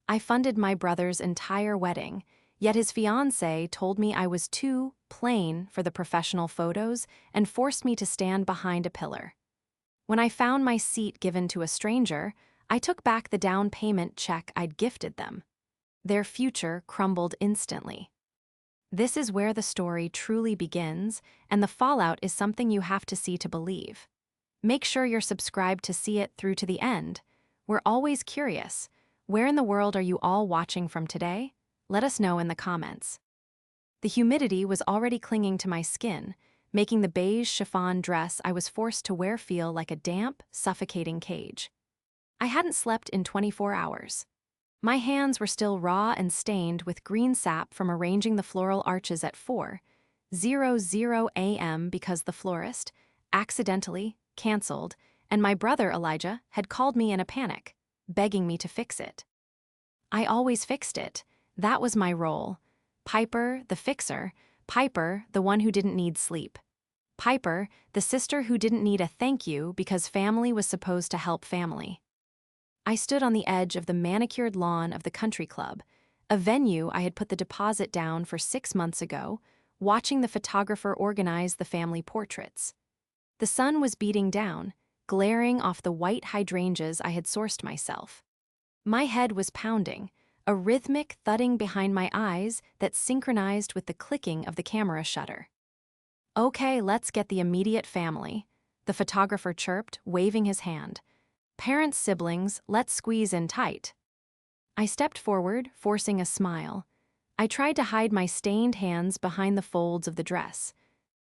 I funded my brother's entire wedding, yet his fiancée told me I was too plain for the professional photos and forced me to stand behind a pillar. When I found my seat given to a stranger, I took back the down payment check I'd gifted them. Their future crumbled instantly. This is where the story truly begins, and the fallout is something you have to see to believe. Make sure you're subscribed to see it through to the end. We're always curious. Where in the world are you all watching from today? Let us know in the comments. The humidity was already clinging to my skin, making the beige chiffon dress I was forced to wear feel like a damp, suffocating cage. I hadn't slept in 24 hours. My hands were still raw and stained with green sap from arranging the floral arches at 4:00 a.m. because the florist, accidentally, canceled, and my brother Elijah had called me in a panic, begging me to fix it. I always fixed it. That was my role. Piper, the fixer. Piper, the one who didn't need sleep. Piper, the sister who didn't need a thank you because family was supposed to help family. I stood on the edge of the manicured lawn of the country club, a venue I had put the deposit down for 6 months ago, watching the photographer organize the family portraits. The sun was beating down, glaring off the white hydrangeas I had sourced myself. My head was pounding, a rhythmic thudding behind my eyes that synchronized with the clicking of the camera shutter. "Okay, let's get the immediate family," the photographer chirped, waving his hand. "Parents, siblings, let's squeeze in tight." I stepped forward, forcing a smile. I tried to hide my stained hands behind the folds of the dress.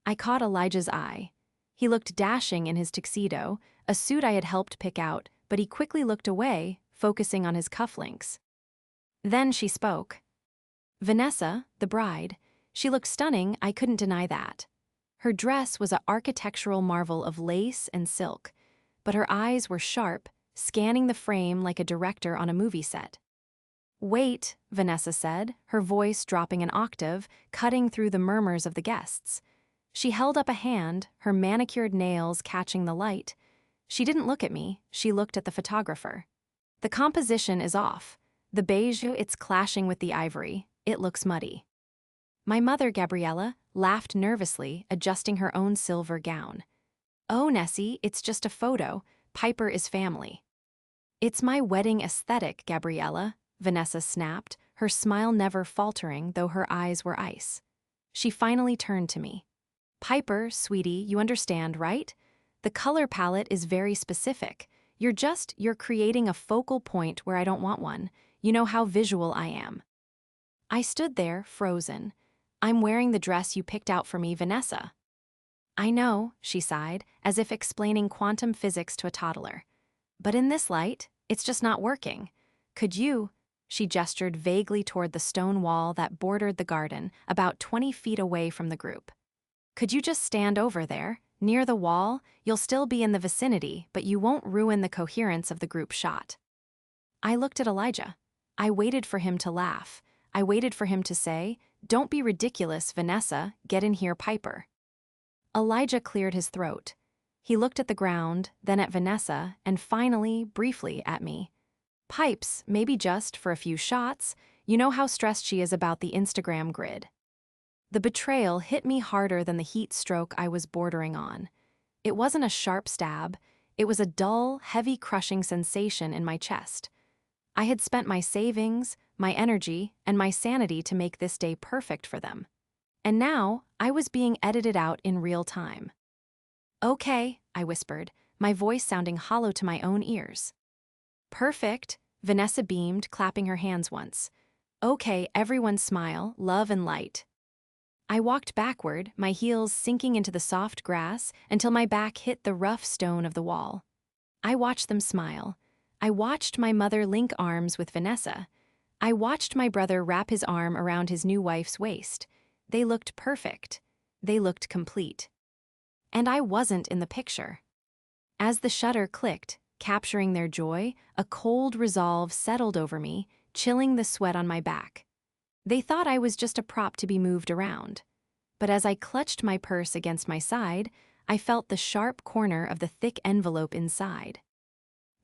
I caught Elijah's eye. He looked dashing in his tuxedo, a suit I had helped pick out, but he quickly looked away, focusing on his cufflinks. Then she spoke. Vanessa, the bride. She looked stunning, I couldn't deny that. Her dress was an architectural marvel of lace and silk, but her eyes were sharp, scanning the frame like a director on a movie set. "Wait," Vanessa said, her voice dropping an octave, cutting through the murmurs of the guests. She held up a hand, her manicured nails catching the light. She didn't look at me, she looked at the photographer. "The composition is off. The beige, it's clashing with the ivory. It looks muddy." My mother, Gabriella, laughed nervously, adjusting her own silver gown. "Oh, Nessie, it's just a photo. Piper is family." "It's my wedding aesthetic, Gabriella," Vanessa snapped, her smile never faltering, though her eyes were ice. She finally turned to me. "Piper, sweetie, you understand, right? The color palette is very specific. You're creating a focal point where I don't want one. You know how visual I am." I stood there, frozen. "I'm wearing the dress you picked out for me, Vanessa." "I know," she sighed, as if explaining quantum physics to a toddler. "But in this light, it's just not working. Could you—" She gestured vaguely toward the stone wall that bordered the garden, about 20 feet away from the group. "Could you just stand over there, near the wall? You'll still be in the vicinity, but you won't ruin the coherence of the group shot." I looked at Elijah. I waited for him to laugh. I waited for him to say, "Don't be ridiculous, Vanessa, get in here, Piper." Elijah cleared his throat. He looked at the ground, then at Vanessa, and finally, briefly, at me. "Pipes, maybe just for a few shots. You know how stressed she is about the Instagram grid." The betrayal hit me harder than the heat stroke I was bordering on. It wasn't a sharp stab. It was a dull, heavy crushing sensation in my chest. I had spent my savings, my energy, and my sanity to make this day perfect for them. And now, I was being edited out in real time. "Okay," I whispered, my voice sounding hollow to my own ears. "Perfect," Vanessa beamed, clapping her hands once. "Okay, everyone smile, love and light." I walked backward, my heels sinking into the soft grass until my back hit the rough stone of the wall. I watched them smile. I watched my mother link arms with Vanessa. I watched my brother wrap his arm around his new wife's waist. They looked perfect. They looked complete. And I wasn't in the picture. As the shutter clicked, capturing their joy, a cold resolve settled over me, chilling the sweat on my back. They thought I was just a prop to be moved around. But as I clutched my purse against my side, I felt the sharp corner of the thick envelope inside.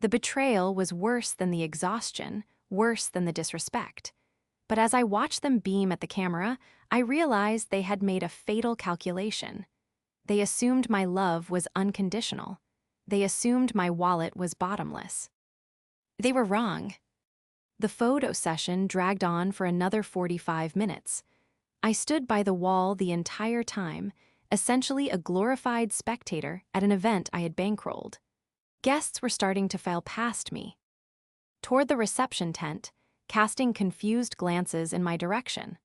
The betrayal was worse than the exhaustion, worse than the disrespect. But as I watched them beam at the camera, I realized they had made a fatal calculation. They assumed my love was unconditional. They assumed my wallet was bottomless. They were wrong. The photo session dragged on for another 45 minutes. I stood by the wall the entire time, essentially a glorified spectator at an event I had bankrolled. Guests were starting to file past me, toward the reception tent, casting confused glances in my direction.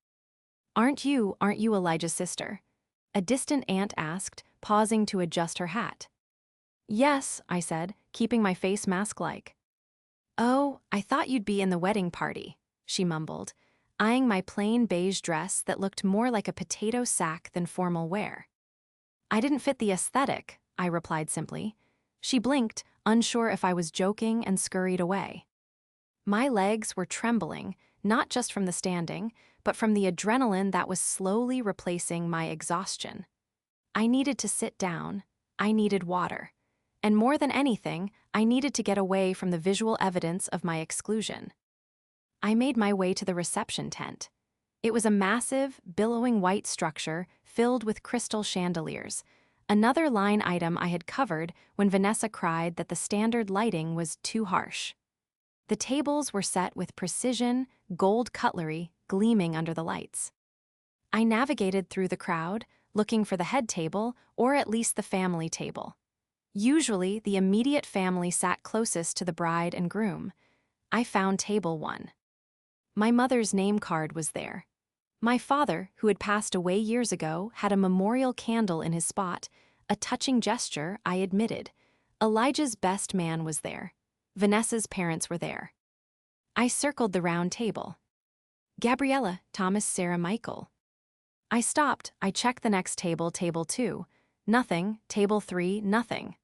Aren't you Elijah's sister?" a distant aunt asked, pausing to adjust her hat. "Yes," I said, keeping my face mask-like. "Oh, I thought you'd be in the wedding party," she mumbled, eyeing my plain beige dress that looked more like a potato sack than formal wear. "I didn't fit the aesthetic," I replied simply. She blinked, unsure if I was joking, and scurried away. My legs were trembling, not just from the standing, but from the adrenaline that was slowly replacing my exhaustion. I needed to sit down. I needed water. And more than anything, I needed to get away from the visual evidence of my exclusion. I made my way to the reception tent. It was a massive, billowing white structure filled with crystal chandeliers, another line item I had covered when Vanessa cried that the standard lighting was too harsh. The tables were set with precision, gold cutlery gleaming under the lights. I navigated through the crowd, looking for the head table or at least the family table. Usually, the immediate family sat closest to the bride and groom. I found table 1. My mother's name card was there. My father, who had passed away years ago, had a memorial candle in his spot, a touching gesture, I admitted. Elijah's best man was there. Vanessa's parents were there. I circled the round table. Gabriella, Thomas, Sarah, Michael. I stopped. I checked the next table, table 2. Nothing. Table 3, nothing.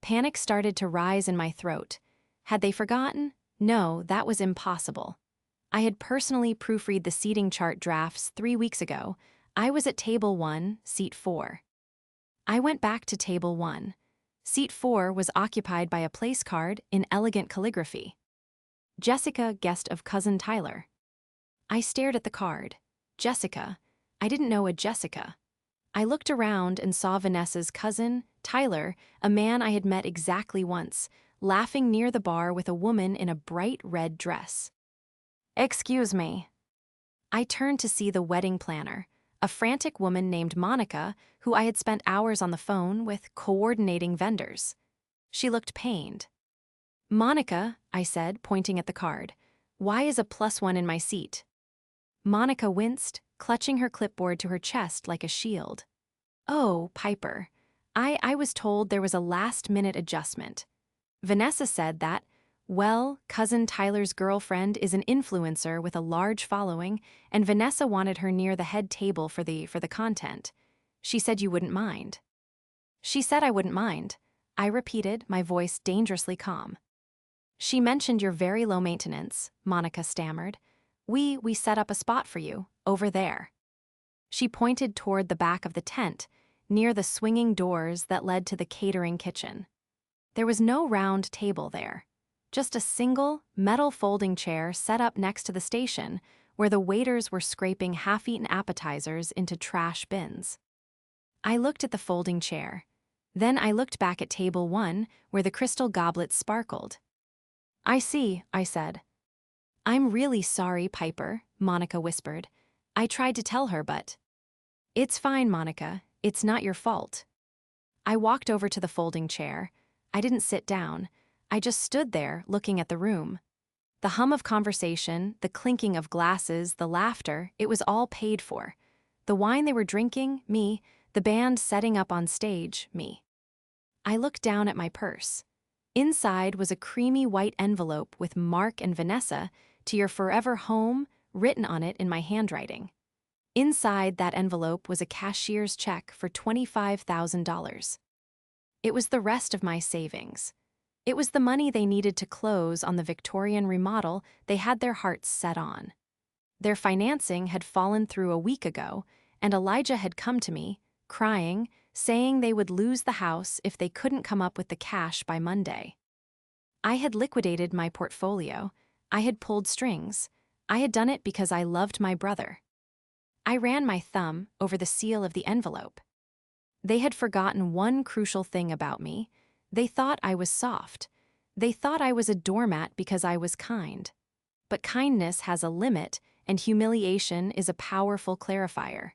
Panic started to rise in my throat. Had they forgotten? No, that was impossible. I had personally proofread the seating chart drafts 3 weeks ago. I was at table 1, seat 4. I went back to table 1. Seat 4 was occupied by a place card in elegant calligraphy. Jessica, guest of cousin Tyler. I stared at the card. Jessica. I didn't know a Jessica. I looked around and saw Vanessa's cousin, Tyler, a man I had met exactly once, laughing near the bar with a woman in a bright red dress. "Excuse me." I turned to see the wedding planner, a frantic woman named Monica, who I had spent hours on the phone with coordinating vendors. She looked pained. "Monica," I said, pointing at the card, "why is a +1 in my seat?" Monica winced, clutching her clipboard to her chest like a shield. "Oh, Piper. I was told there was a last-minute adjustment. Vanessa said that, well, cousin Tyler's girlfriend is an influencer with a large following, and Vanessa wanted her near the head table for the content. She said you wouldn't mind." "She said I wouldn't mind," I repeated, my voice dangerously calm. "She mentioned you're very low maintenance," Monica stammered. We set up a spot for you, over there." She pointed toward the back of the tent, near the swinging doors that led to the catering kitchen. There was no round table there, just a single, metal folding chair set up next to the station where the waiters were scraping half-eaten appetizers into trash bins. I looked at the folding chair. Then I looked back at table 1 where the crystal goblets sparkled. "I see," I said. "I'm really sorry, Piper," Monica whispered. "I tried to tell her, but—" "It's fine, Monica. It's not your fault." I walked over to the folding chair. I didn't sit down. I just stood there, looking at the room. The hum of conversation, the clinking of glasses, the laughter, it was all paid for. The wine they were drinking, me. The band setting up on stage, me. I looked down at my purse. Inside was a creamy white envelope with Mark and Vanessa, "To your forever home," written on it in my handwriting. Inside that envelope was a cashier's check for $25,000. It was the rest of my savings. It was the money they needed to close on the Victorian remodel they had their hearts set on. Their financing had fallen through a week ago, and Elijah had come to me, crying, saying they would lose the house if they couldn't come up with the cash by Monday. I had liquidated my portfolio. I had pulled strings. I had done it because I loved my brother. I ran my thumb over the seal of the envelope. They had forgotten one crucial thing about me. They thought I was soft. They thought I was a doormat because I was kind. But kindness has a limit, and humiliation is a powerful clarifier.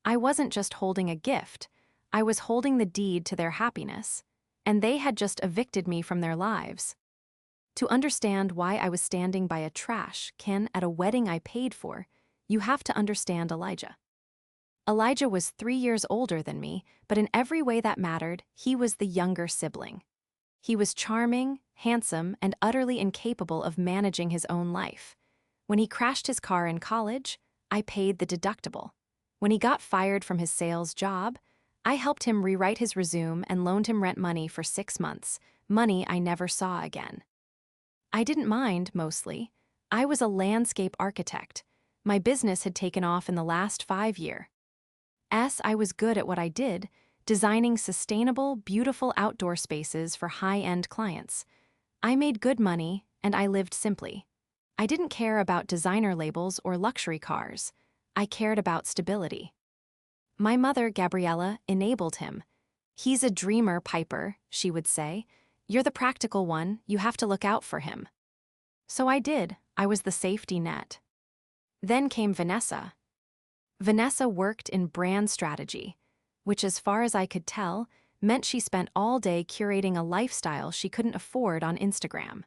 I wasn't just holding a gift. I was holding the deed to their happiness, and they had just evicted me from their lives. To understand why I was standing by a trash can at a wedding I paid for, you have to understand Elijah. Elijah was 3 years older than me, but in every way that mattered, he was the younger sibling. He was charming, handsome, and utterly incapable of managing his own life. When he crashed his car in college, I paid the deductible. When he got fired from his sales job, I helped him rewrite his resume and loaned him rent money for 6 months, money I never saw again. I didn't mind, mostly. I was a landscape architect. My business had taken off in the last 5 years. I was good at what I did, designing sustainable, beautiful outdoor spaces for high-end clients. I made good money, and I lived simply. I didn't care about designer labels or luxury cars. I cared about stability. My mother, Gabriella, enabled him. "He's a dreamer, Piper," she would say. "You're the practical one, you have to look out for him." So I did. I was the safety net. Then came Vanessa. Vanessa worked in brand strategy, which, as far as I could tell, meant she spent all day curating a lifestyle she couldn't afford on Instagram.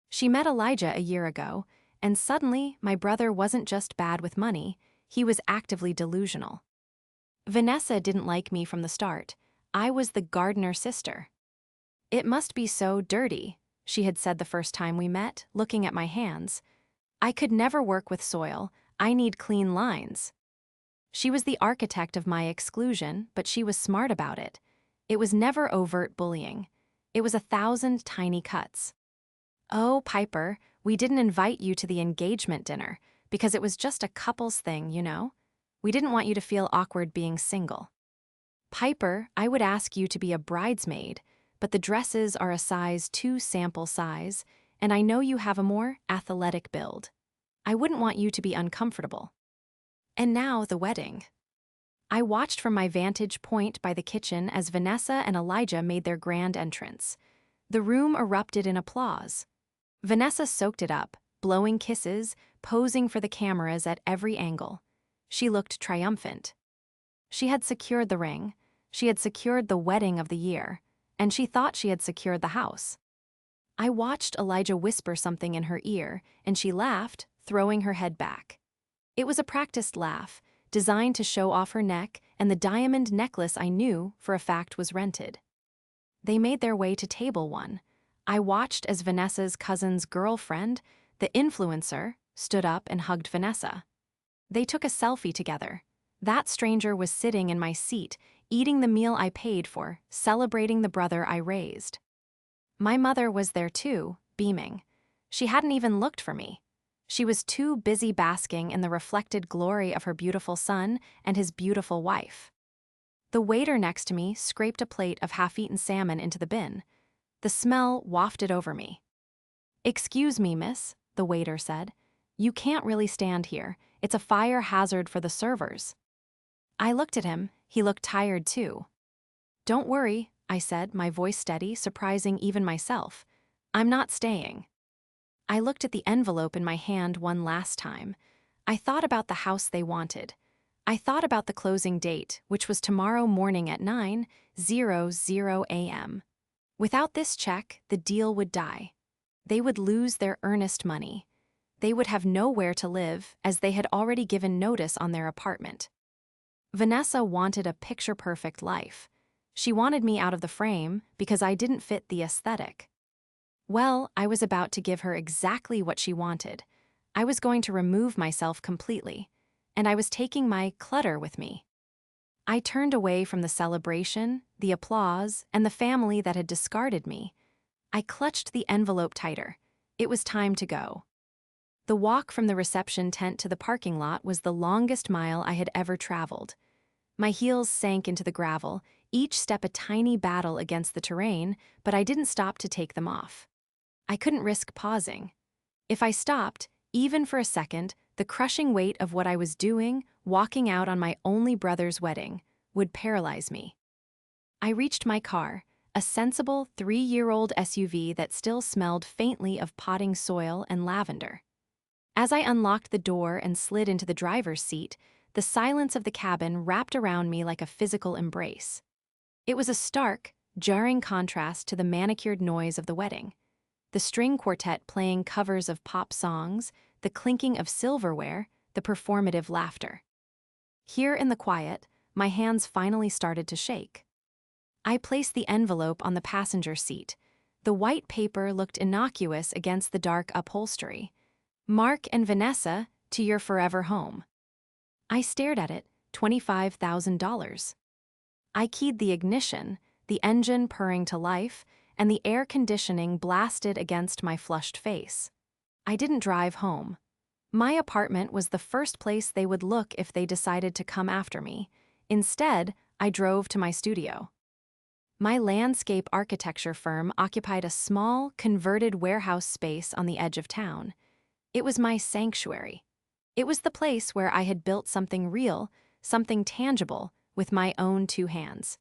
She met Elijah a year ago, and suddenly my brother wasn't just bad with money, he was actively delusional. Vanessa didn't like me from the start. I was the gardener sister. "It must be so dirty," she had said the first time we met, looking at my hands. "I could never work with soil, I need clean lines." She was the architect of my exclusion, but she was smart about it. It was never overt bullying. It was 1,000 tiny cuts. "Oh, Piper, we didn't invite you to the engagement dinner, because it was just a couple's thing, you know? We didn't want you to feel awkward being single. Piper, I would ask you to be a bridesmaid, but the dresses are a size 2 sample size, and I know you have a more athletic build. I wouldn't want you to be uncomfortable." And now the wedding. I watched from my vantage point by the kitchen as Vanessa and Elijah made their grand entrance. The room erupted in applause. Vanessa soaked it up, blowing kisses, posing for the cameras at every angle. She looked triumphant. She had secured the ring, she had secured the wedding of the year, and she thought she had secured the house. I watched Elijah whisper something in her ear, and she laughed, throwing her head back. It was a practiced laugh, designed to show off her neck and the diamond necklace I knew, for a fact, was rented. They made their way to table 1. I watched as Vanessa's cousin's girlfriend, the influencer, stood up and hugged Vanessa. They took a selfie together. That stranger was sitting in my seat, eating the meal I paid for, celebrating the brother I raised. My mother was there too, beaming. She hadn't even looked for me. She was too busy basking in the reflected glory of her beautiful son and his beautiful wife. The waiter next to me scraped a plate of half-eaten salmon into the bin. The smell wafted over me. "Excuse me, miss," the waiter said. "You can't really stand here. It's a fire hazard for the servers." I looked at him. He looked tired too. "Don't worry," I said, my voice steady, surprising even myself. "I'm not staying." I looked at the envelope in my hand one last time. I thought about the house they wanted. I thought about the closing date, which was tomorrow morning at 9:00 a.m. Without this check, the deal would die. They would lose their earnest money. They would have nowhere to live, as they had already given notice on their apartment. Vanessa wanted a picture-perfect life. She wanted me out of the frame because I didn't fit the aesthetic. Well, I was about to give her exactly what she wanted. I was going to remove myself completely, and I was taking my clutter with me. I turned away from the celebration, the applause, and the family that had discarded me. I clutched the envelope tighter. It was time to go. The walk from the reception tent to the parking lot was the longest mile I had ever traveled. My heels sank into the gravel, each step a tiny battle against the terrain, but I didn't stop to take them off. I couldn't risk pausing. If I stopped, even for a second, the crushing weight of what I was doing, walking out on my only brother's wedding, would paralyze me. I reached my car, a sensible 3-year-old SUV that still smelled faintly of potting soil and lavender. As I unlocked the door and slid into the driver's seat, the silence of the cabin wrapped around me like a physical embrace. It was a stark, jarring contrast to the manicured noise of the wedding. The string quartet playing covers of pop songs, the clinking of silverware, the performative laughter. Here in the quiet, my hands finally started to shake. I placed the envelope on the passenger seat. The white paper looked innocuous against the dark upholstery. Mark and Vanessa, to your forever home. I stared at it, $25,000. I keyed the ignition, the engine purring to life, and the air conditioning blasted against my flushed face. I didn't drive home. My apartment was the first place they would look if they decided to come after me. Instead, I drove to my studio. My landscape architecture firm occupied a small, converted warehouse space on the edge of town. It was my sanctuary. It was the place where I had built something real, something tangible, with my own 2 hands.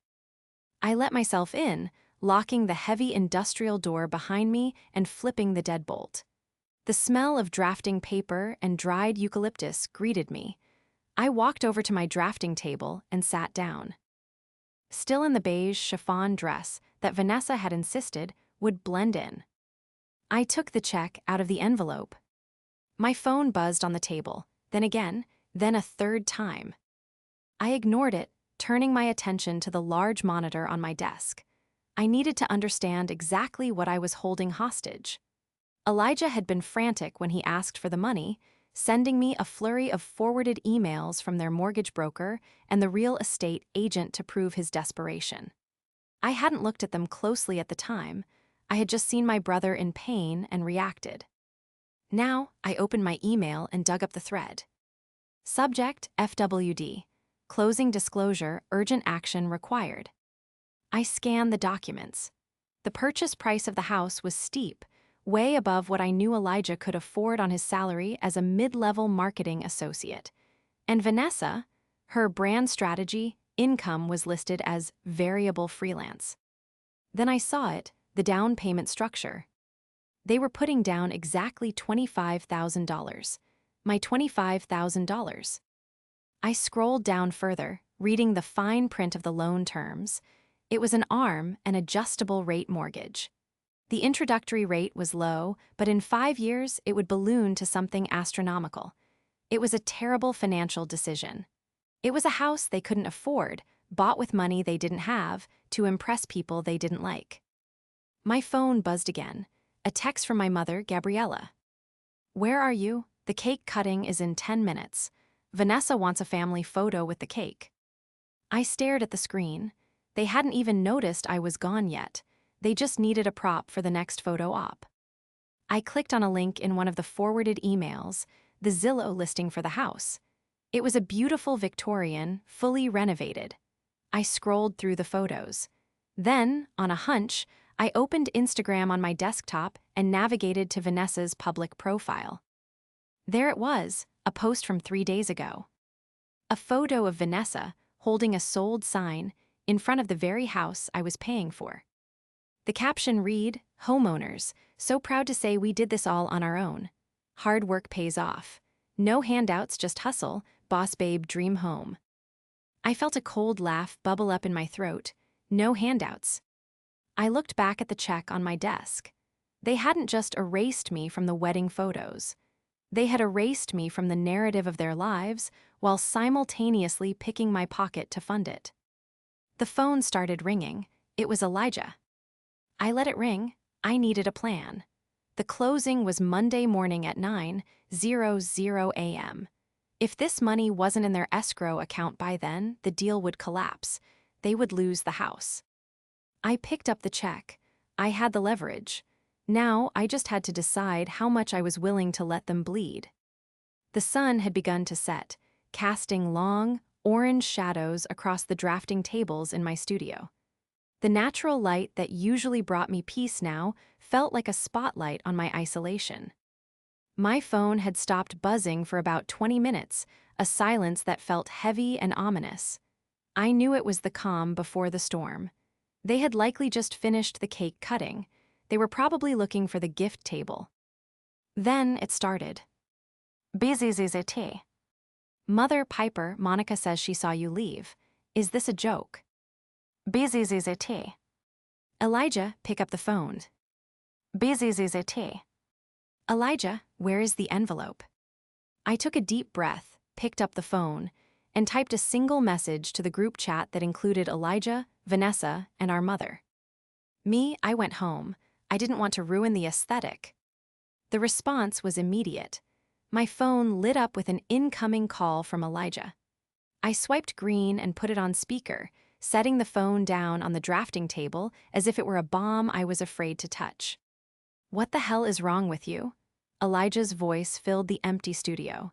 I let myself in, locking the heavy industrial door behind me and flipping the deadbolt. The smell of drafting paper and dried eucalyptus greeted me. I walked over to my drafting table and sat down. Still in the beige chiffon dress that Vanessa had insisted would blend in. I took the check out of the envelope. My phone buzzed on the table, then again, then a third time. I ignored it, turning my attention to the large monitor on my desk. I needed to understand exactly what I was holding hostage. Elijah had been frantic when he asked for the money, sending me a flurry of forwarded emails from their mortgage broker and the real estate agent to prove his desperation. I hadn't looked at them closely at the time. I had just seen my brother in pain and reacted. Now, I opened my email and dug up the thread. Subject, FWD. Closing disclosure, urgent action required. I scanned the documents. The purchase price of the house was steep, way above what I knew Elijah could afford on his salary as a mid-level marketing associate. And Vanessa, her brand strategy, income was listed as variable freelance. Then I saw it, the down payment structure. They were putting down exactly $25,000. My $25,000. I scrolled down further, reading the fine print of the loan terms. It was an ARM, an adjustable rate mortgage. The introductory rate was low, but in 5 years it would balloon to something astronomical. It was a terrible financial decision. It was a house they couldn't afford, bought with money they didn't have, to impress people they didn't like. My phone buzzed again. A text from my mother, Gabriella. Where are you? The cake cutting is in 10 minutes. Vanessa wants a family photo with the cake. I stared at the screen. They hadn't even noticed I was gone yet. They just needed a prop for the next photo op. I clicked on a link in one of the forwarded emails, the Zillow listing for the house. It was a beautiful Victorian, fully renovated. I scrolled through the photos. Then, on a hunch, I opened Instagram on my desktop and navigated to Vanessa's public profile. There it was, a post from 3 days ago. A photo of Vanessa, holding a sold sign, in front of the very house I was paying for. The caption read, "Homeowners, so proud to say we did this all on our own. Hard work pays off. No handouts, just hustle, boss babe dream home." I felt a cold laugh bubble up in my throat. No handouts. I looked back at the check on my desk. They hadn't just erased me from the wedding photos. They had erased me from the narrative of their lives while simultaneously picking my pocket to fund it. The phone started ringing. It was Elijah. I let it ring. I needed a plan. The closing was Monday morning at 9:00 a.m. If this money wasn't in their escrow account by then, the deal would collapse. They would lose the house. I picked up the check. I had the leverage. Now I just had to decide how much I was willing to let them bleed. The sun had begun to set, casting long, orange shadows across the drafting tables in my studio. The natural light that usually brought me peace now felt like a spotlight on my isolation. My phone had stopped buzzing for about 20 minutes, a silence that felt heavy and ominous. I knew it was the calm before the storm. They had likely just finished the cake cutting. They were probably looking for the gift table. Then it started. BZZZT. Mother Piper, Monica says she saw you leave. Is this a joke? BZZZT. Elijah, pick up the phone. BZZZT. Elijah, where is the envelope? I took a deep breath, picked up the phone, and typed a single message to the group chat that included Elijah, Vanessa, and our mother. I went home. I didn't want to ruin the aesthetic. The response was immediate. My phone lit up with an incoming call from Elijah. I swiped green and put it on speaker, setting the phone down on the drafting table as if it were a bomb I was afraid to touch. What the hell is wrong with you? Elijah's voice filled the empty studio.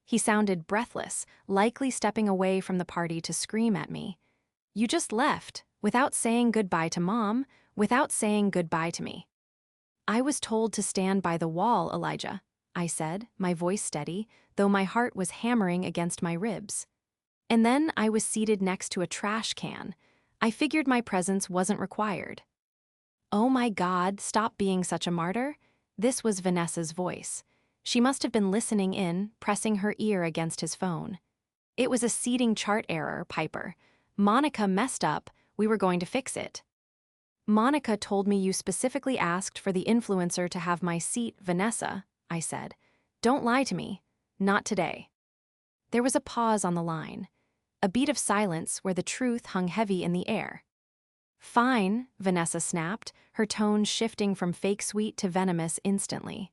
He sounded breathless, likely stepping away from the party to scream at me. You just left, without saying goodbye to Mom, without saying goodbye to me. I was told to stand by the wall, Elijah, I said, my voice steady, though my heart was hammering against my ribs. And then I was seated next to a trash can. I figured my presence wasn't required. Oh my God, stop being such a martyr. This was Vanessa's voice. She must have been listening in, pressing her ear against his phone. It was a seating chart error, Piper. Monica messed up. We were going to fix it. Monica told me you specifically asked for the influencer to have my seat, Vanessa, I said. Don't lie to me. Not today. There was a pause on the line, a beat of silence where the truth hung heavy in the air. Fine, Vanessa snapped, her tone shifting from fake sweet to venomous instantly.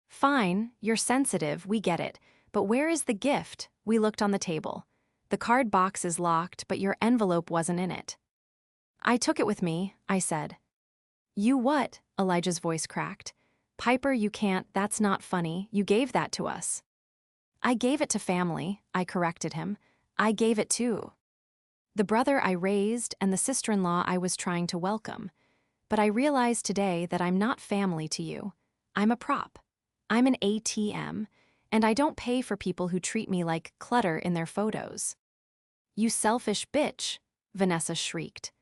Fine, you're sensitive, we get it, but where is the gift? We looked on the table. The card box is locked, but your envelope wasn't in it. I took it with me, I said. You what? Elijah's voice cracked. Piper, you can't, that's not funny, you gave that to us. I gave it to family, I corrected him. I gave it too. The brother I raised and the sister-in-law I was trying to welcome. But I realized today that I'm not family to you. I'm a prop. I'm an ATM, and I don't pay for people who treat me like clutter in their photos. You selfish bitch, Vanessa shrieked.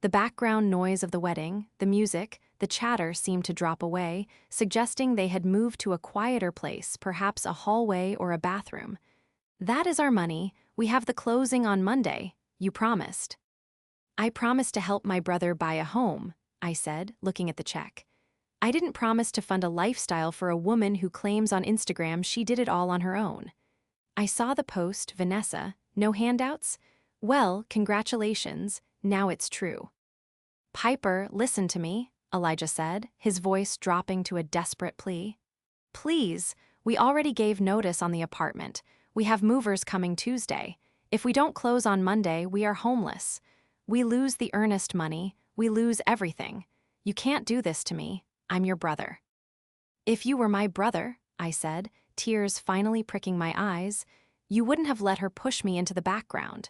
The background noise of the wedding, the music, the chatter seemed to drop away, suggesting they had moved to a quieter place, perhaps a hallway or a bathroom. That is our money. We have the closing on Monday. You promised. I promised to help my brother buy a home, I said, looking at the check. I didn't promise to fund a lifestyle for a woman who claims on Instagram she did it all on her own. I saw the post, Vanessa. No handouts? Well, congratulations. Now it's true. Piper, listen to me, Elijah said, his voice dropping to a desperate plea. Please, we already gave notice on the apartment. We have movers coming Tuesday. If we don't close on Monday, we are homeless. We lose the earnest money. We lose everything. You can't do this to me. I'm your brother. If you were my brother, I said, tears finally pricking my eyes, you wouldn't have let her push me into the background.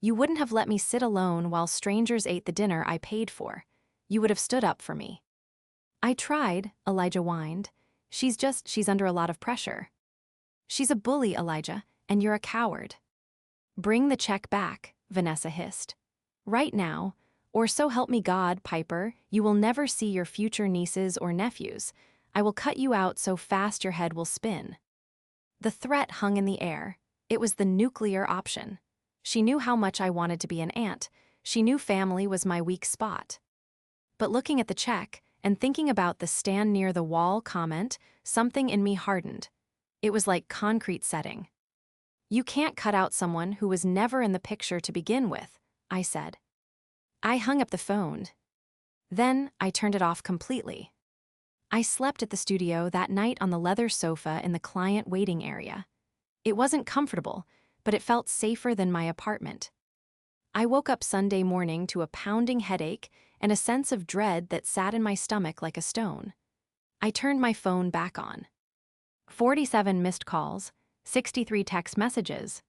You wouldn't have let me sit alone while strangers ate the dinner I paid for. You would have stood up for me. I tried, Elijah whined. She's under a lot of pressure. She's a bully, Elijah, and you're a coward. Bring the check back, Vanessa hissed. Right now, or so help me God, Piper, you will never see your future nieces or nephews. I will cut you out so fast your head will spin. The threat hung in the air. It was the nuclear option. She knew how much I wanted to be an aunt. She knew family was my weak spot. But looking at the check and thinking about the stand near the wall comment, something in me hardened. It was like concrete setting. You can't cut out someone who was never in the picture to begin with, I said. I hung up the phone. Then I turned it off completely. I slept at the studio that night on the leather sofa in the client waiting area. It wasn't comfortable, but it felt safer than my apartment. I woke up Sunday morning to a pounding headache and a sense of dread that sat in my stomach like a stone. I turned my phone back on. 47 missed calls, 63 text messages.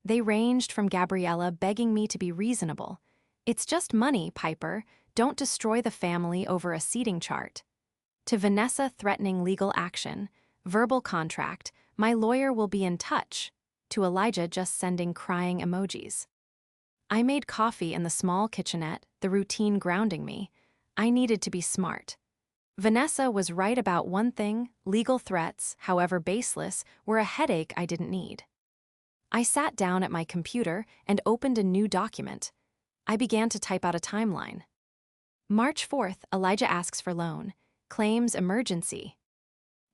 They ranged from Gabriella begging me to be reasonable. It's just money, Piper. Don't destroy the family over a seating chart. To Vanessa threatening legal action, Verbal contract, my lawyer will be in touch, to Elijah just sending crying emojis. I made coffee in the small kitchenette, the routine grounding me. I needed to be smart. Vanessa was right about one thing: legal threats, however baseless, were a headache I didn't need. I sat down at my computer and opened a new document. I began to type out a timeline. March 4th, Elijah asks for loan. Claims emergency.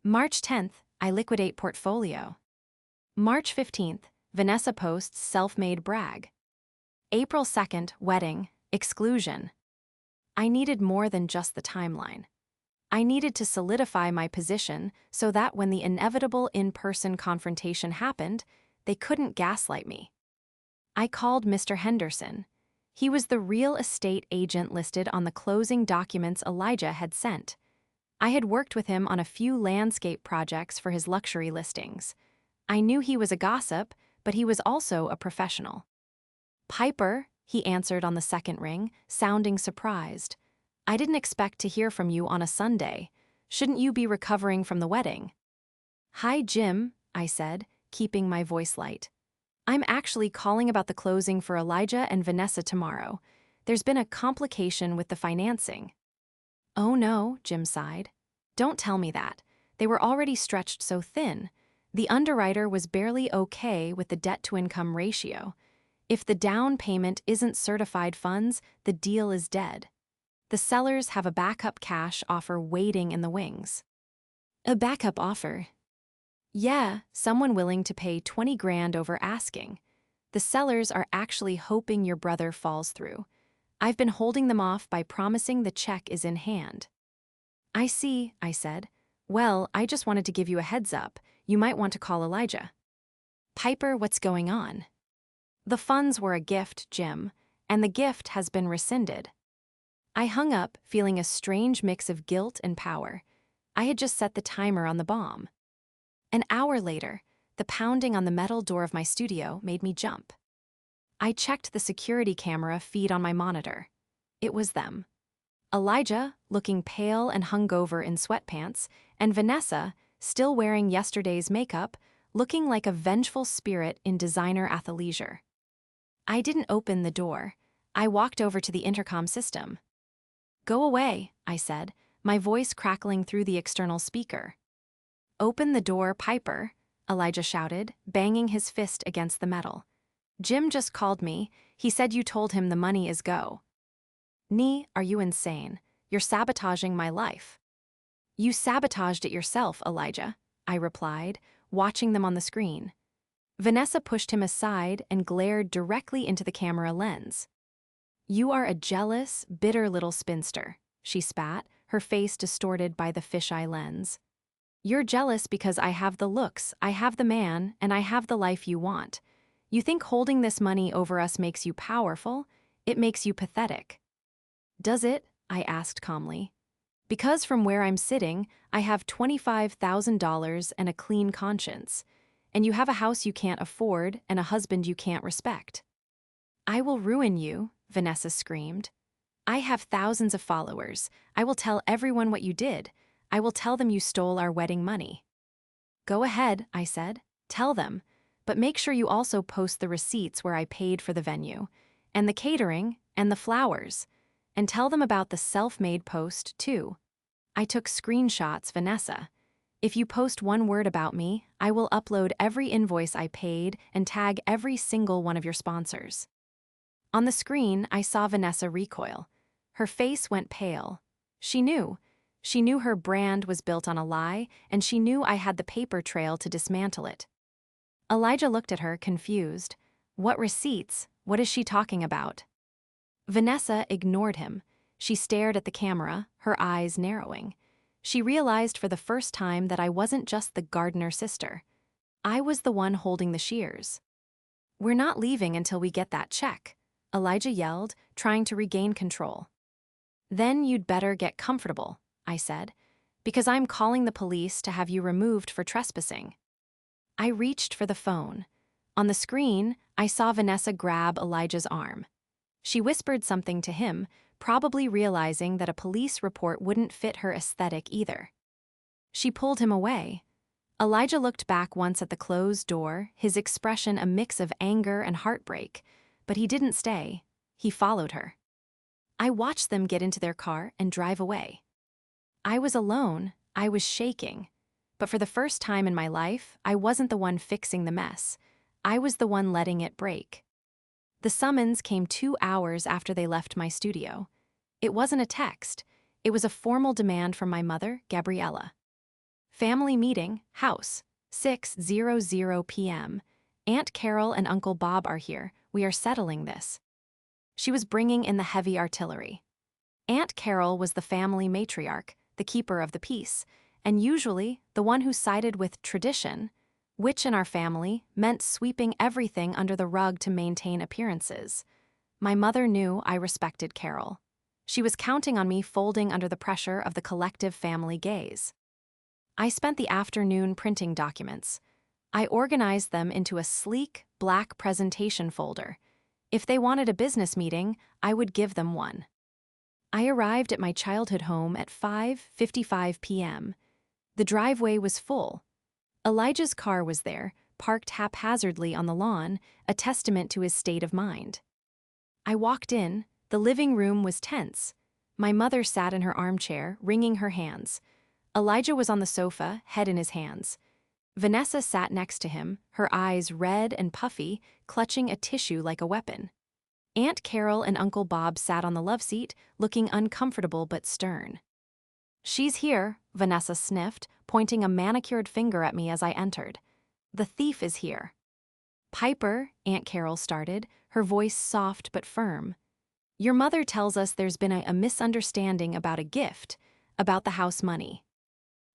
March 10th, I liquidate portfolio. March 15th, Vanessa posts self-made brag. April 2nd, wedding, exclusion. I needed more than just the timeline. I needed to solidify my position so that when the inevitable in-person confrontation happened, they couldn't gaslight me. I called Mr. Henderson. He was the real estate agent listed on the closing documents Elijah had sent. I had worked with him on a few landscape projects for his luxury listings. I knew he was a gossip, but he was also a professional. Piper, he answered on the second ring, sounding surprised. I didn't expect to hear from you on a Sunday. Shouldn't you be recovering from the wedding? Hi, Jim, I said, keeping my voice light. I'm actually calling about the closing for Elijah and Vanessa tomorrow. There's been a complication with the financing. Oh no, Jim sighed. Don't tell me that. They were already stretched so thin. The underwriter was barely okay with the debt-to-income ratio. If the down payment isn't certified funds, the deal is dead. The sellers have a backup cash offer waiting in the wings. A backup offer? Yeah, someone willing to pay 20 grand over asking. The sellers are actually hoping your brother falls through. I've been holding them off by promising the check is in hand. I see, I said. Well, I just wanted to give you a heads up. You might want to call Elijah. Piper, what's going on? The funds were a gift, Jim, and the gift has been rescinded. I hung up, feeling a strange mix of guilt and power. I had just set the timer on the bomb. An hour later, the pounding on the metal door of my studio made me jump. I checked the security camera feed on my monitor. It was them. Elijah, looking pale and hungover in sweatpants, and Vanessa, still wearing yesterday's makeup, looking like a vengeful spirit in designer athleisure. I didn't open the door. I walked over to the intercom system. Go away, I said, my voice crackling through the external speaker. Open the door, Piper, Elijah shouted, banging his fist against the metal. Jim just called me. He said you told him the money is go. Are you insane? You're sabotaging my life. You sabotaged it yourself, Elijah, I replied, watching them on the screen. Vanessa pushed him aside and glared directly into the camera lens. You are a jealous, bitter little spinster, she spat, her face distorted by the fisheye lens. You're jealous because I have the looks, I have the man, and I have the life you want. You think holding this money over us makes you powerful? It makes you pathetic. Does it? I asked calmly. Because from where I'm sitting, I have $25,000 and a clean conscience. And you have a house you can't afford and a husband you can't respect. I will ruin you, Vanessa screamed. I have thousands of followers. I will tell everyone what you did. I will tell them you stole our wedding money. Go ahead, I said. Tell them. But make sure you also post the receipts where I paid for the venue, and the catering, and the flowers. And tell them about the self-made post, too. I took screenshots, Vanessa. If you post one word about me, I will upload every invoice I paid and tag every single one of your sponsors. On the screen, I saw Vanessa recoil. Her face went pale. She knew. She knew her brand was built on a lie, and she knew I had the paper trail to dismantle it. Elijah looked at her, confused. What receipts? What is she talking about? Vanessa ignored him. She stared at the camera, her eyes narrowing. She realized for the first time that I wasn't just the gardener sister. I was the one holding the shears. We're not leaving until we get that check, Elijah yelled, trying to regain control. Then you'd better get comfortable, I said, because I'm calling the police to have you removed for trespassing. I reached for the phone. On the screen, I saw Vanessa grab Elijah's arm. She whispered something to him, probably realizing that a police report wouldn't fit her aesthetic either. She pulled him away. Elijah looked back once at the closed door, his expression a mix of anger and heartbreak, but he didn't stay. He followed her. I watched them get into their car and drive away. I was alone, I was shaking. But for the first time in my life, I wasn't the one fixing the mess. I was the one letting it break. The summons came 2 hours after they left my studio. It wasn't a text. It was a formal demand from my mother, Gabriella. Family meeting, house, 6:00 p.m. Aunt Carol and Uncle Bob are here. We are settling this. She was bringing in the heavy artillery. Aunt Carol was the family matriarch, the keeper of the peace, and usually the one who sided with tradition, which in our family meant sweeping everything under the rug to maintain appearances. My mother knew I respected Carol. She was counting on me folding under the pressure of the collective family gaze. I spent the afternoon printing documents. I organized them into a sleek, black presentation folder. If they wanted a business meeting, I would give them one. I arrived at my childhood home at 5:55 p.m. The driveway was full. Elijah's car was there, parked haphazardly on the lawn, a testament to his state of mind. I walked in. The living room was tense. My mother sat in her armchair, wringing her hands. Elijah was on the sofa, head in his hands. Vanessa sat next to him, her eyes red and puffy, clutching a tissue like a weapon. Aunt Carol and Uncle Bob sat on the love seat, looking uncomfortable but stern. "She's here," Vanessa sniffed, pointing a manicured finger at me as I entered. "The thief is here." "Piper," Aunt Carol started, her voice soft but firm. "Your mother tells us there's been a misunderstanding about a gift, about the house money."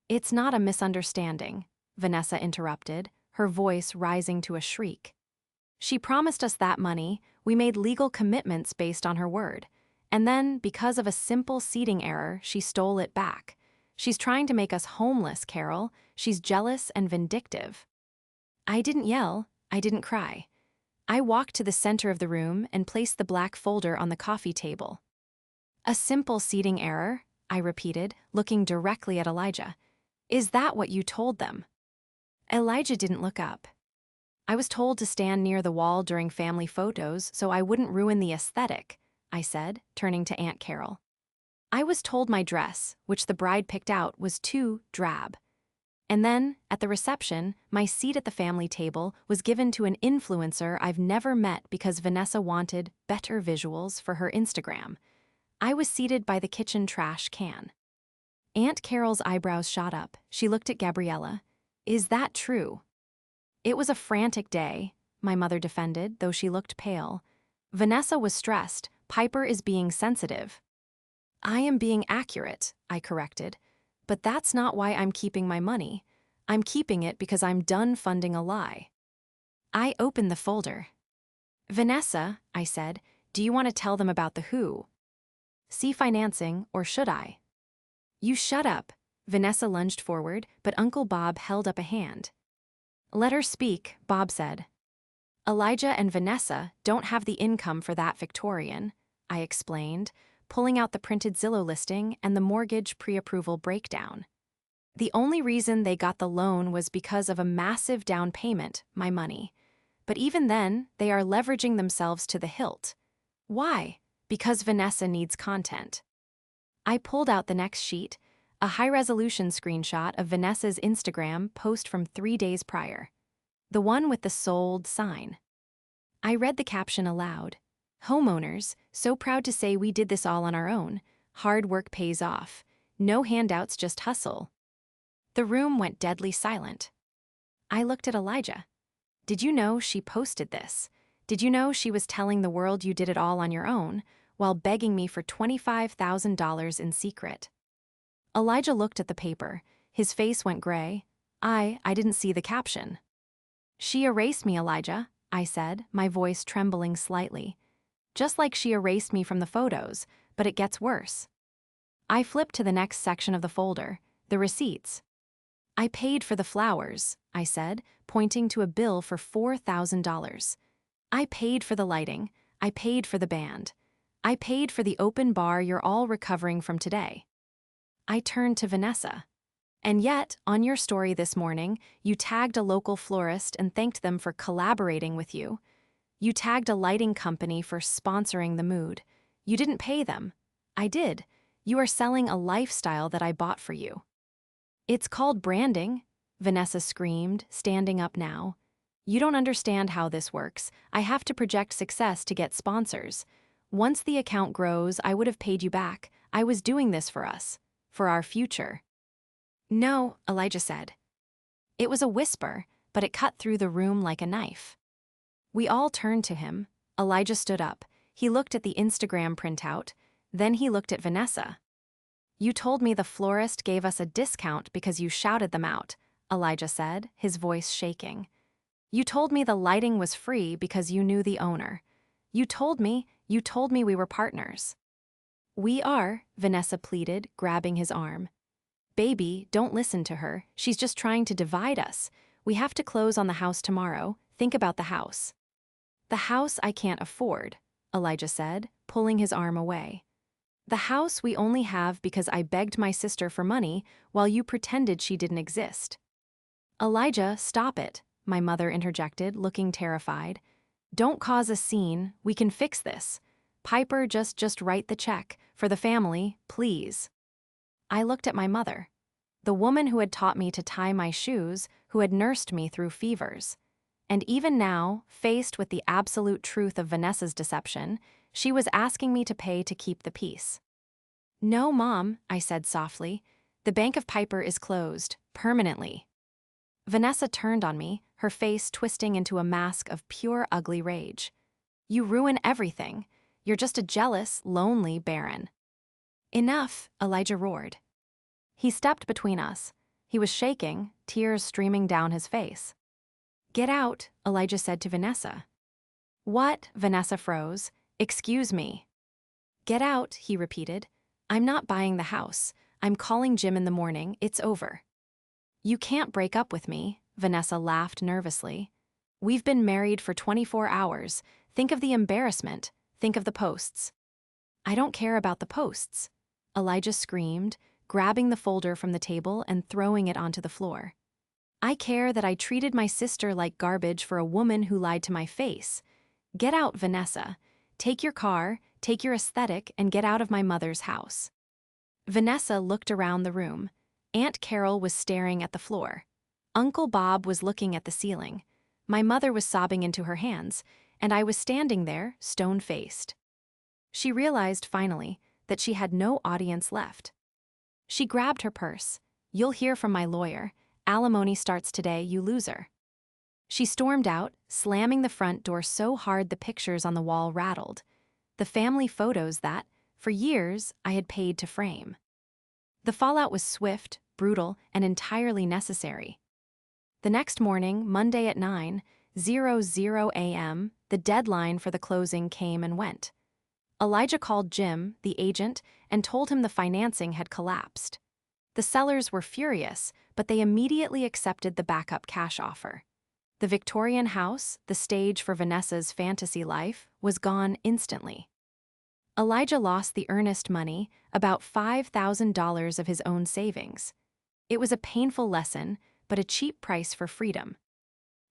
"It's not a misunderstanding," Vanessa interrupted, her voice rising to a shriek. "She promised us that money, we made legal commitments based on her word, and then, because of a simple seating error, she stole it back. She's trying to make us homeless, Carol. She's jealous and vindictive." I didn't yell, I didn't cry. I walked to the center of the room and placed the black folder on the coffee table. "A simple seating error," I repeated, looking directly at Elijah. "Is that what you told them?" Elijah didn't look up. "I was told to stand near the wall during family photos so I wouldn't ruin the aesthetic," I said, turning to Aunt Carol. "I was told my dress, which the bride picked out, was too drab. And then, at the reception, my seat at the family table was given to an influencer I've never met because Vanessa wanted better visuals for her Instagram. I was seated by the kitchen trash can." Aunt Carol's eyebrows shot up. She looked at Gabriella. "Is that true?" "It was a frantic day," my mother defended, though she looked pale. "Vanessa was stressed. Piper is being sensitive." "I am being accurate," I corrected. "But that's not why I'm keeping my money. I'm keeping it because I'm done funding a lie." I opened the folder. "Vanessa," I said, "do you want to tell them about the who? See financing, or should I?" "You shut up." Vanessa lunged forward, but Uncle Bob held up a hand. "Let her speak," Bob said. "Elijah and Vanessa don't have the income for that Victorian," I explained, pulling out the printed Zillow listing and the mortgage pre-approval breakdown. "The only reason they got the loan was because of a massive down payment, my money. But even then, they are leveraging themselves to the hilt. Why? Because Vanessa needs content." I pulled out the next sheet, a high-resolution screenshot of Vanessa's Instagram post from 3 days prior. The one with the sold sign. I read the caption aloud. "Homeowners, so proud to say we did this all on our own. Hard work pays off. No handouts, just hustle." The room went deadly silent. I looked at Elijah. "Did you know she posted this? Did you know she was telling the world you did it all on your own, while begging me for $25,000 in secret?" Elijah looked at the paper. His face went gray. I didn't see the caption." "She erased me, Elijah," I said, my voice trembling slightly. "Just like she erased me from the photos, but it gets worse." I flipped to the next section of the folder, the receipts. "I paid for the flowers," I said, pointing to a bill for $4,000. "I paid for the lighting. I paid for the band. I paid for the open bar you're all recovering from today." I turned to Vanessa. And yet, on your story this morning, you tagged a local florist and thanked them for collaborating with you. You tagged a lighting company for sponsoring the mood. You didn't pay them. I did. You are selling a lifestyle that I bought for you. It's called branding, Vanessa screamed, standing up now. You don't understand how this works. I have to project success to get sponsors. Once the account grows, I would have paid you back. I was doing this for us, for our future. No, Elijah said. It was a whisper, but it cut through the room like a knife. We all turned to him. Elijah stood up. He looked at the Instagram printout. Then he looked at Vanessa. You told me the florist gave us a discount because you shouted them out, Elijah said, his voice shaking. You told me the lighting was free because you knew the owner. You told me we were partners. We are, Vanessa pleaded, grabbing his arm. Baby, don't listen to her. She's just trying to divide us. We have to close on the house tomorrow. Think about the house. The house I can't afford, Elijah said, pulling his arm away. The house we only have because I begged my sister for money while you pretended she didn't exist. Elijah, stop it, my mother interjected, looking terrified. Don't cause a scene. We can fix this. Piper, just write the check. For the family, please. I looked at my mother, the woman who had taught me to tie my shoes, who had nursed me through fevers. And even now, faced with the absolute truth of Vanessa's deception, she was asking me to pay to keep the peace. No, Mom, I said softly. The Bank of Piper is closed, permanently. Vanessa turned on me, her face twisting into a mask of pure ugly rage. You ruin everything. You're just a jealous, lonely baron. Enough, Elijah roared. He stepped between us. He was shaking, tears streaming down his face. Get out, Elijah said to Vanessa. What? Vanessa froze. Excuse me. Get out, he repeated. I'm not buying the house. I'm calling Jim in the morning. It's over. You can't break up with me, Vanessa laughed nervously. We've been married for 24 hours. Think of the embarrassment. Think of the posts. I don't care about the posts, Elijah screamed, grabbing the folder from the table and throwing it onto the floor. I care that I treated my sister like garbage for a woman who lied to my face. Get out, Vanessa. Take your car, take your aesthetic, and get out of my mother's house. Vanessa looked around the room. Aunt Carol was staring at the floor. Uncle Bob was looking at the ceiling. My mother was sobbing into her hands, and I was standing there, stone-faced. She realized, finally, that she had no audience left. She grabbed her purse. You'll hear from my lawyer. Alimony starts today, you loser. She stormed out, slamming the front door so hard the pictures on the wall rattled. The family photos that, for years, I had paid to frame. The fallout was swift, brutal, and entirely necessary. The next morning, Monday at 9:00 a.m., the deadline for the closing came and went. Elijah called Jim, the agent, and told him the financing had collapsed. The sellers were furious, but they immediately accepted the backup cash offer. The Victorian house, the stage for Vanessa's fantasy life, was gone instantly. Elijah lost the earnest money, about $5,000 of his own savings. It was a painful lesson, but a cheap price for freedom.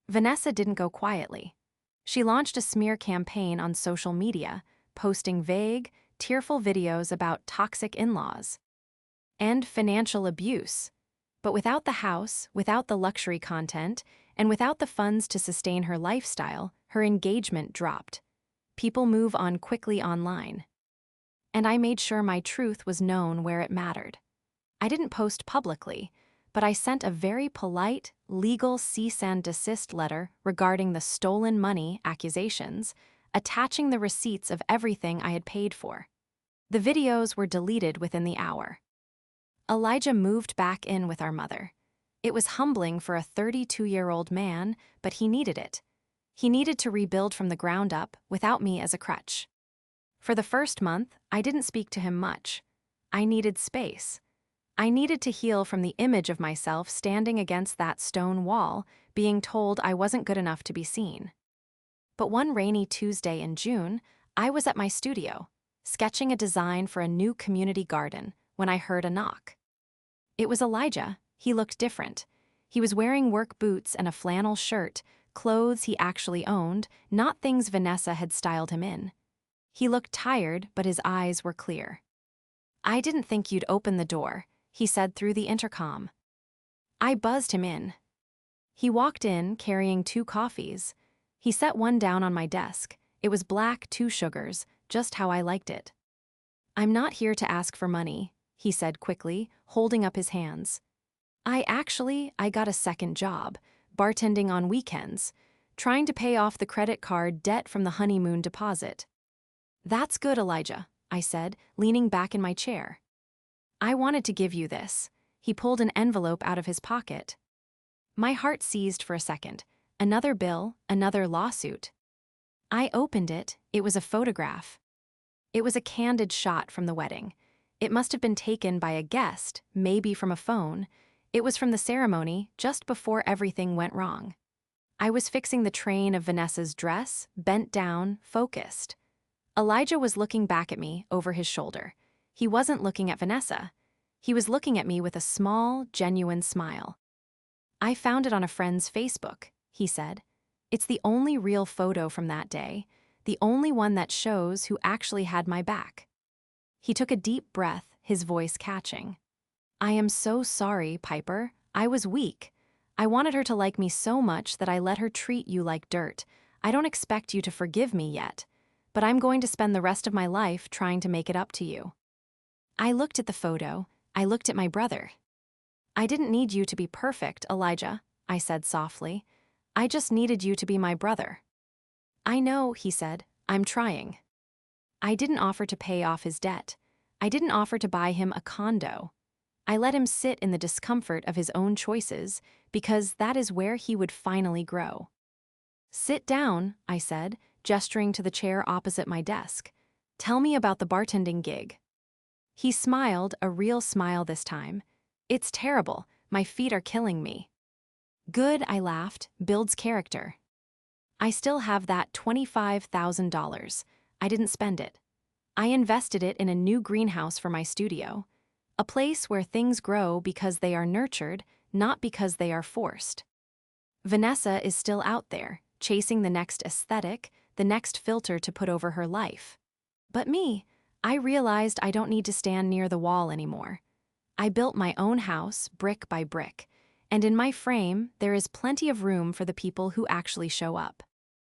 Vanessa didn't go quietly. She launched a smear campaign on social media, posting vague, tearful videos about toxic in-laws and financial abuse. But without the house, without the luxury content, and without the funds to sustain her lifestyle, her engagement dropped. People move on quickly online. And I made sure my truth was known where it mattered. I didn't post publicly, but I sent a very polite, legal cease and desist letter regarding the stolen money accusations, attaching the receipts of everything I had paid for. The videos were deleted within the hour. Elijah moved back in with our mother. It was humbling for a 32-year-old man, but he needed it. He needed to rebuild from the ground up without me as a crutch. For the first month, I didn't speak to him much. I needed space. I needed to heal from the image of myself standing against that stone wall, being told I wasn't good enough to be seen. But one rainy Tuesday in June, I was at my studio, sketching a design for a new community garden, when I heard a knock. It was Elijah, He looked different. He was wearing work boots and a flannel shirt, clothes he actually owned, not things Vanessa had styled him in. He looked tired, but his eyes were clear. "I didn't think you'd open the door," he said through the intercom. I buzzed him in. He walked in, carrying 2 coffees. He set one down on my desk. It was black, 2 sugars, just how I liked it. "I'm not here to ask for money," he said quickly, holding up his hands. I got a second job, bartending on weekends, trying to pay off the credit card debt from the honeymoon deposit." "That's good, Elijah," I said, leaning back in my chair. "I wanted to give you this." He pulled an envelope out of his pocket. My heart seized for a second. Another bill, another lawsuit. I opened it. It was a photograph. It was a candid shot from the wedding. It must have been taken by a guest, maybe from a phone. It was from the ceremony, just before everything went wrong. I was fixing the train of Vanessa's dress, bent down, focused. Elijah was looking back at me over his shoulder. He wasn't looking at Vanessa. He was looking at me with a small, genuine smile. "I found it on a friend's Facebook," he said. "It's the only real photo from that day, the only one that shows who actually had my back." He took a deep breath, his voice catching. "I am so sorry, Piper. I was weak. I wanted her to like me so much that I let her treat you like dirt. I don't expect you to forgive me yet, but I'm going to spend the rest of my life trying to make it up to you." I looked at the photo. I looked at my brother. "I didn't need you to be perfect, Elijah," I said softly. "I just needed you to be my brother." "I know," he said. "I'm trying." I didn't offer to pay off his debt. I didn't offer to buy him a condo. I let him sit in the discomfort of his own choices, because that is where he would finally grow. "Sit down," I said, gesturing to the chair opposite my desk. "Tell me about the bartending gig." He smiled, a real smile this time. "It's terrible. My feet are killing me." "Good," I laughed. "Builds character." "I still have that $25,000. I didn't spend it. I invested it in a new greenhouse for my studio. A place where things grow because they are nurtured, not because they are forced." Vanessa is still out there, chasing the next aesthetic, the next filter to put over her life. But me, I realized I don't need to stand near the wall anymore. I built my own house, brick by brick, and in my frame, there is plenty of room for the people who actually show up.